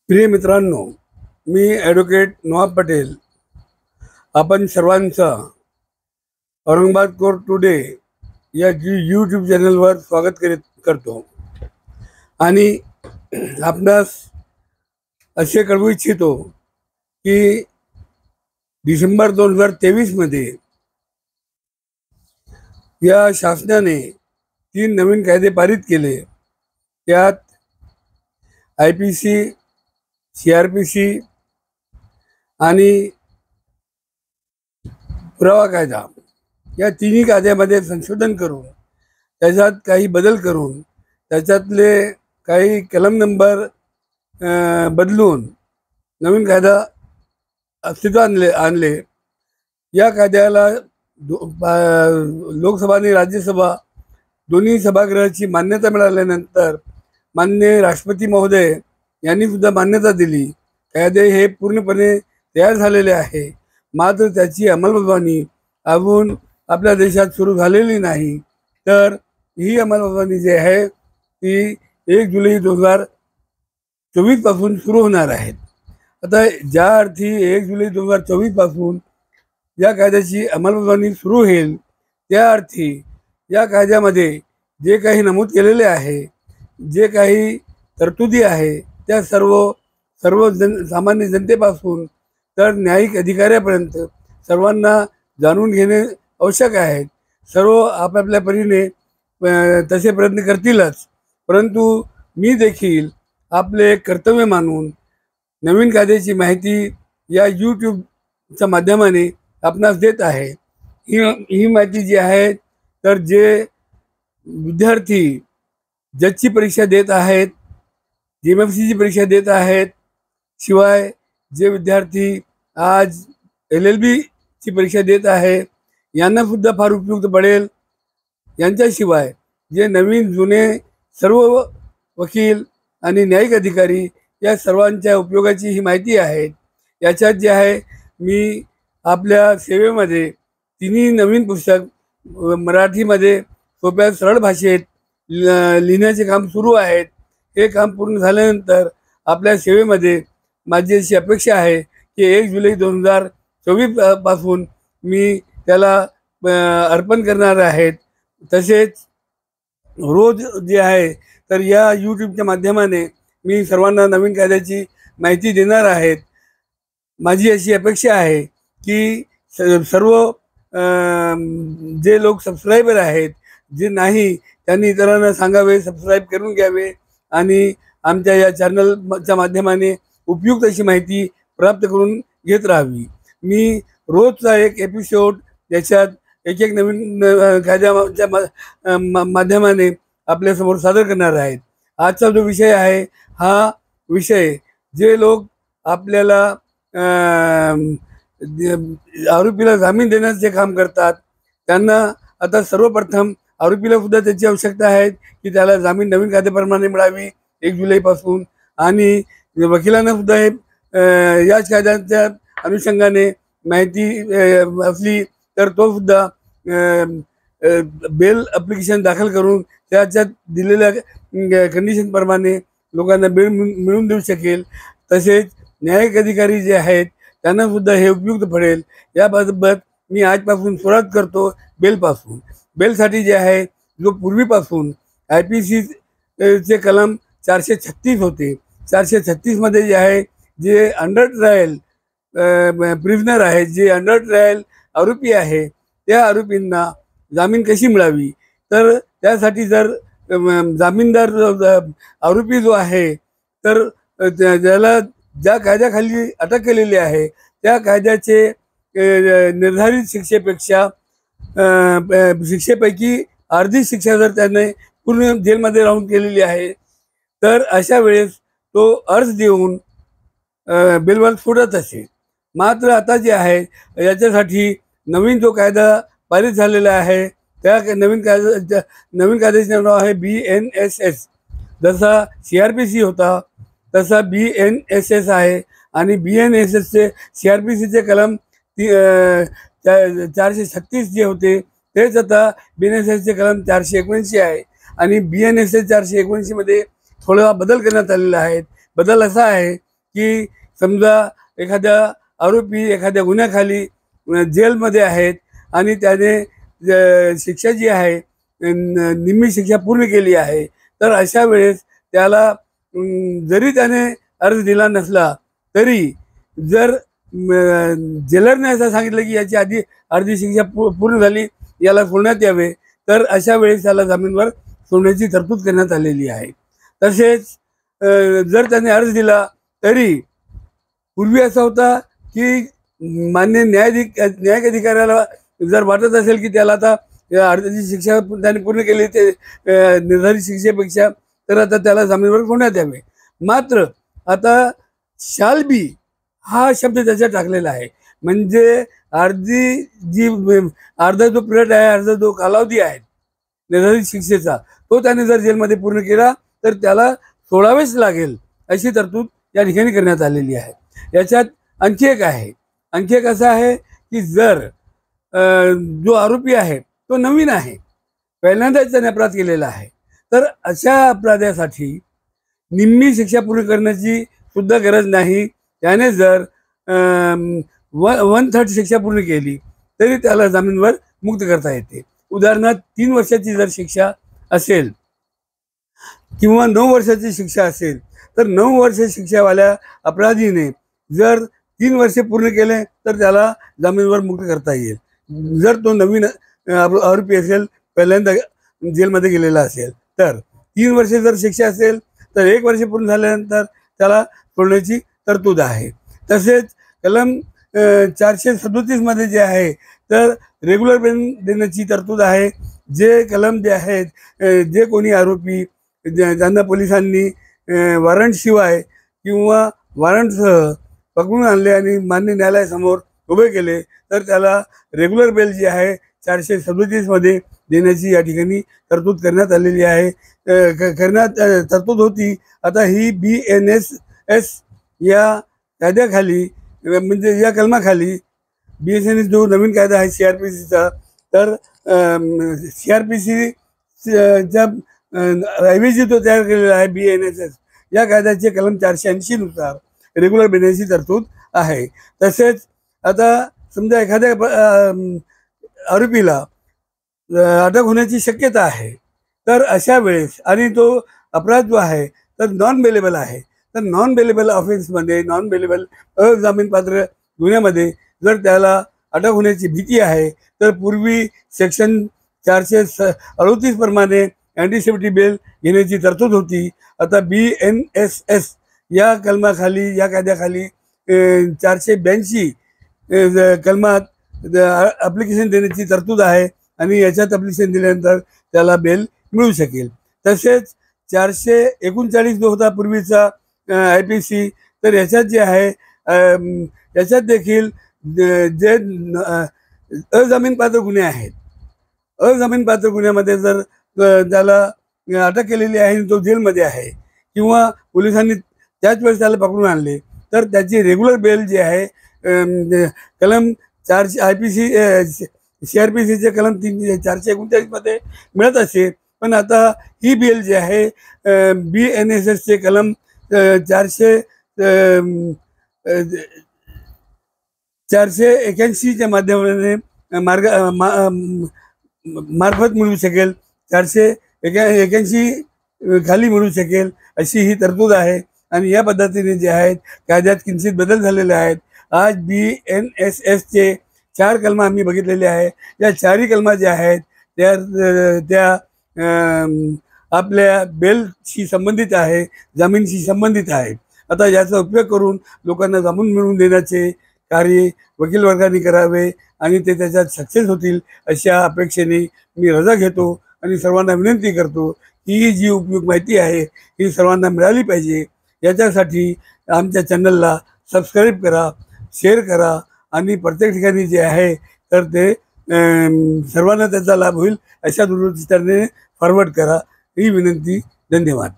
प्रिय मित्रांनो, मी ॲडव्होकेट नवाब पटेल आपण सर्वांचं औरंगाबाद कोर्ट टुडे या यूट्यूब चॅनलवर स्वागत करतो आणि आपणास असे कळवू इच्छितो की डिसेंबर 2023मध्ये या शासनाने 3 नवीन कायदे पारित केले। त्यात IPC, CRPC आणि पुरावा कायदा या तिन्ही कायद्यामध्ये संशोधन करून त्याच्यात काही बदल करून त्याच्यातले काही कलम नंबर बदलून नवीन कायदा अस्तित्वात आणले। या कायद्याला लोकसभा आणि राज्यसभा दोन्ही सभागृहाची मान्यता मिळाल्यानंतर माननीय राष्ट्रपती महोदय यांनी सुद्धा मान्यता दिली। कायदे हे पूर्णपणे तयार झालेले आहे, मात्र त्याची अंमलबजावणी अजून आपल्या देशात सुरू झालेली नाही। तर ही अंमलबजावणी जी आहे ती 1 जुलै 2024 पासून सुरू होणार आहे। आता ज्या अर्थी 1 जुलै 2024 पासून या कायद्याची अंमलबजावणी सुरू होईल, त्या अर्थी या कायद्यामध्ये जे काही नमूद केलेले आहे, जे काही तरतुदी आहे, त्या सर्व सामान्य जनतेपासून तर न्यायिक अधिकाऱ्यापर्यंत सर्वांना जाणून घेणे आवश्यक आहे। सर्व आपापल्या परीने तसे प्रयत्न करतीलच, परंतु मी देखील आपले कर्तव्य मानून नवीन कायद्याची माहिती या यूट्यूबच्या माध्यमाने आपणास देत आहे। ही माहिती जी आहे, तर जे विद्यार्थी जजची परीक्षा देत आहेत, GMFCची परीक्षा देत आहेत, शिवाय जे विद्यार्थी आज LLBची परीक्षा देत आहे, यांना सुद्धा फार उपयुक्त पडेल। यांच्याशिवाय जे नवीन जुने सर्व वकील आणि न्यायिक अधिकारी या सर्वांच्या उपयोगाची ही माहिती आहे। याच्यात जे आहे मी आपल्या सेवेमध्ये तिन्ही नवीन पुस्तक मराठीमध्ये सोप्या सरळ भाषेत लिहिण्याचे काम सुरू आहेत। हे काम पूर्ण झाल्यानंतर आपल्या सेवेमध्ये माझी अशी अपेक्षा आहे की 1 जुलै 2024 पासून मी त्याला अर्पण करणार आहेत। तसेच रोज जे आहे तर या यूट्यूबच्या माध्यमाने मी सर्वांना नवीन कायद्याची माहिती देणार आहेत। माझी अशी अपेक्षा आहे की सर्व जे लोक सबस्क्रायबर आहेत, जे नाही त्यांनी इतरांना सांगावे, सबस्क्राईब करून घ्यावे आणि आमच्या या चॅनलच्या माध्यमाने उपयुक्त अशी माहिती प्राप्त करून घेत राहावी। मी रोजचा एक एपिसोड याच्यात एक नवीन कायद्याच्या माध्यमाने आपल्यासमोर सादर करणार आहेत। आजचा जो विषय आहे, हा विषय जे लोक आपल्याला आरोपीला जामीन देण्याचे काम करतात, त्यांना आता सर्वप्रथम आरोपीला सुद्धा त्याची आवश्यकता आहे की त्याला जामीन नवीन कायद्याप्रमाणे मिळावी 1 जुलैपासून, आणि वकिलांना सुद्धा हे याच कायद्याच्या अनुषंगाने माहिती असली तर तो सुद्धा बेल ॲप्लिकेशन दाखल करून त्याच्यात दिलेल्या कंडिशनप्रमाणे लोकांना बेल मिळवून देऊ शकेल। तसेच न्यायिक अधिकारी जे आहेत त्यांना सुद्धा हे उपयुक्त पडेल। याबाबत मी आजपासून सुरुवात करतो बेलपासून। बेलसाठी जे आहे, जो पूर्वीपासून IPC चे कलम 436 होते, 436मध्ये जे आहे, जे अंडर ट्रायल प्रिझनर आहेत, जे अंडर ट्रायल आरोपी आहे, त्या आरोपींना जामीन कशी मिळावी, तर त्यासाठी जर जामीनदार आरोपी जो आहे तर त्याला ज्या कायद्याखाली अटक केलेली आहे त्या कायद्याचे निर्धारित शिक्षेपैकी अर्धी शिक्षा जर त्याने पूर्ण जेलमध्ये राहून केलेली आहे, तर अशा वेळेस तो अर्ज देऊन बेलवर सोडत असे। मात्र आता जे आहे, याच्यासाठी नवीन जो कायदा पारित झालेला आहे, त्या नवीन कायद्याचे नाव आहे BNSS। जसा CRPC होता तसा BNSS आहे, आणि BNSSचे CRPCचे कलम 436 जे होते तेच आता BNSSचे कलम 479 आहे, आणि BNSS 479 मध्ये थोडा बदल करण्यात आलेला आहे। बदल असा आहे की समजा एखाद्या आरोपी एखाद्या गुन्ह्याखाली जेलमध्ये आहेत आणि त्याने शिक्षा जी आहे निम्मी शिक्षा पूर्ण केली आहे, तर अशा वेळेस त्याला जरी त्याने अर्ज दिला नसला तरी जर जेलरने असं सांगितलं की याची आधी अर्धी शिक्षा पूर्ण झाली, याला सोडण्यात यावे, तर अशा वेळेस त्याला जामीनवर सोडण्याची तरतूद करण्यात आलेली आहे. तसेच जर त्याने अर्ज दिला तरी पूर्वी असा होता की मान्य न्यायिक अधिकाऱ्याला जर वाटत असेल की त्याला आता अर्जाची शिक्षा त्याने पूर्ण केली ते निर्धारित शिक्षेपेक्षा, तर आता त्याला जामीनवर सोडण्यात यावे. मात्र आता शाल बी हा शब्द त्याच्यात टाकलेला आहे, म्हणजे अर्धी जी अर्धा जो पिरियड आहे, अर्धा जो कालावधी आहे निर्धारित शिक्षेचा, तो त्याने जर जेलमध्ये पूर्ण केला तर त्याला सोडावेच लागेल, अशी तरतूद या ठिकाणी करण्यात आलेली आहे. याच्यात आणखी एक असं आहे की जर जो आरोपी आहे तो नवीन आहे, पहिल्यांदाच त्याने अपराध केलेला आहे, तर अशा अपराधासाठी निम्मी शिक्षा पूर्ण करण्याची सुद्धा गरज नाही. त्याने जर 1/3 शिक्षा पूर्ण केली तरी त्याला जामीनवर मुक्त करता येते. उदाहरणार्थ 3 वर्षाची जर शिक्षा असेल किंवा 9 वर्षाची शिक्षा असेल, तर 9 वर्ष शिक्षावाल्या अपराधीने जर 3 वर्षे पूर्ण केले तर त्याला जामीनवर मुक्त करता येईल. जर तो नवीन आरोपी असेल, पहिल्यांदा जेलमध्ये गेलेला असेल, तर 3 वर्षे जर शिक्षा असेल तर 1 वर्ष पूर्ण झाल्यानंतर त्याला सोडण्याची तरतूद आहे. तसेच कलम 437 मध्ये जे आहे तर रेग्युलर बेल देण्याची तरतूद आहे. जे कलम जे आहेत, जे कोणी आरोपी ज्यांना पोलिसांनी वॉरंटशिवाय किंवा वॉरंटसह पकडून आणले आणि मान्य न्यायालयासमोर उभे केले, तर त्याला रेग्युलर बेल जी आहे 437 मध्ये देण्याची या ठिकाणी तरतूद करण्यात आलेली आहे. तरतूद होती. आता ही BNSS या कायद्याखाली, म्हणजे या कलमाखाली BNSS जो नवीन कायदा आहे CRPCचा, तर CRPCच्या ऐवजी तो तयार केलेला आहे BNSS या कायद्याचे कलम 480 नुसार रेग्युलर बेलची तरतूद आहे. तसेच आता समजा एखाद्या आरोपीला अटक होण्याची शक्यता आहे, तर अशा वेळेस आणि तो अपराध जो आहे तर नॉन बेलेबल आहे, तर नॉन बेलेबल ऑफेन्समध्ये, नॉन बेलेबल अजामीनपात्र गुन्ह्यामध्ये जर त्याला अटक होण्याची भीती आहे, तर पूर्वी सेक्शन 438 प्रमाणे अँटीसिपेटरी बेल घेण्याची तरतूद होती. आता BNSS या कलमाखाली, या कायद्याखाली 482 कलमात ॲप्लिकेशन देण्याची तरतूद आहे आणि याच्यात ॲप्लिकेशन दिल्यानंतर त्याला बेल मिळू शकेल. तसेच 439 जो होता पूर्वीचा IPC, तर याच्यात जे आहे याच्यात देखील जे अजामीनपात्र गुन्हे आहेत, अजामीनपात्र गुन्ह्यामध्ये जर त्याला अटक केलेली आहे आणि तो जेलमध्ये आहे किंवा पोलिसांनी त्याच वेळेस त्याला पकडून आणले, तर त्याची रेग्युलर बेल जी आहे कलम 4 IPC CRPCचे कलम 439 मध्ये मिळत असे. पण आता ही बेल जी आहे BNSSचे कलम 481च्या माध्यमाने मार्फत मिळू शकेल, 481 खाली मिळू शकेल, अशी ही तरतूद आहे. आणि या पद्धतीने जे आहेत कायद्यात किंचित बदल झालेले आहेत. आज BNSSचे 4 कलम आम्ही बघितलेले आहे. या 4ही कलमा ज्या आहेत त्या आपल्या बेलशी संबंधित आहे, जामीनशी संबंधित आहे. आता याचा उपयोग करून लोकांना जामीन मिळवून देण्याचे कार्य वकील वर्गाने करावे आणि ते त्याच्यात सक्सेस होतील अशा अपेक्षेने मी रजा घेतो आणि सर्वांना विनंती करतो की ही जी उपयुक्त माहिती आहे ही सर्वांना मिळाली पाहिजे. याच्यासाठी आमच्या चॅनलला सबस्क्राईब करा, शेअर करा आणि प्रत्येक ठिकाणी जे आहे तर ते सर्वांना त्याचा लाभ होईल अशा दूरदृष्टीने फॉरवर्ड करा, ही विनंती. धन्यवाद.